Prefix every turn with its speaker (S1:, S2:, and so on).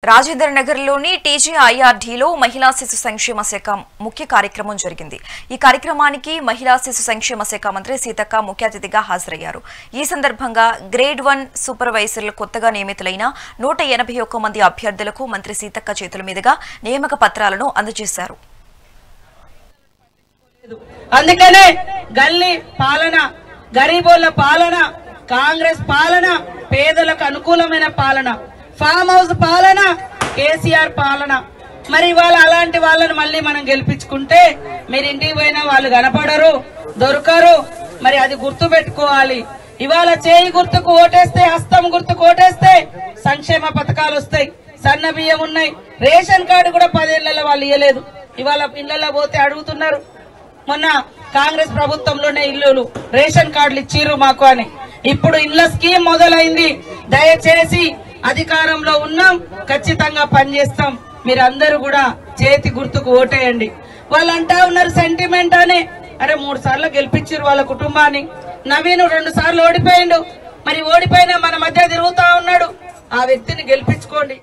S1: రాజేంద్ర నగర్లోని టీజీఐఆర్డీలో మహిళా శిశు సంక్షేమ శాఖ ముఖ్య కార్యక్రమం జరిగింది। ఈ కార్యక్రమానికి మహిళా శిశు సంక్షేమ శాఖ మంత్రి సీతక్క ముఖ్య అతిథిగా హాజరయ్యారు। ఈ సందర్భంగా గ్రేడ్ 1 సూపర్వైజర్లు కొత్తగా నియమితులైన 181 మంది అభ్యర్థులకు మంత్రి సీతక్క చేతుల మీదుగా నియామక పత్రాలను అందజేశారు।
S2: అందుకనే గల్లీ పాలన, గరీబోళ్ళ పాలన, కాంగ్రెస్ పాలన, పేదలకు అనుకూలమైన పాలన, ఫామ్ హౌస్ పాలన, కేసీఆర్ పాలన। మరి ఇవాళ అలాంటి వాళ్ళని మళ్ళీ మనం గెలిపించుకుంటే మీరు ఇంటికి పోయినా వాళ్ళు కనపడరు, దొరకరు। మరి అది గుర్తు పెట్టుకోవాలి। ఇవాళ చేయి గుర్తుకు ఓటేస్తే, హస్తం గుర్తుకు ఓటేస్తే సంక్షేమ పథకాలు వస్తాయి, సన్న బియ్యం ఉన్నాయి, రేషన్ కార్డు కూడా 10 ఏళ్లలో వాళ్ళు ఇవ్వలేదు, ఇవాళ ఇళ్లలో పోతే అడుగుతున్నారు। మొన్న కాంగ్రెస్ ప్రభుత్వంలోనే ఇల్లులు రేషన్ కార్డులు ఇచ్చిర్రు మాకు అని, ఇప్పుడు ఇళ్ల స్కీమ్ మొదలైంది। దయచేసి అధికారంలో ఉన్నాం, ఖచ్చితంగా పనిచేస్తాం, మీరందరూ కూడా చేతి గుర్తుకు ఓటేయండి। వాళ్ళు అంటా ఉన్నారు సెంటిమెంట్ అని, అరే 3 సార్లు గెలిపించారు వాళ్ళ కుటుంబాన్ని, నవీన్ 2 సార్లు ఓడిపోయిండు, మరి ఓడిపోయినా మన మధ్య తిరుగుతా ఉన్నాడు, ఆ వ్యక్తిని గెలిపించుకోండి।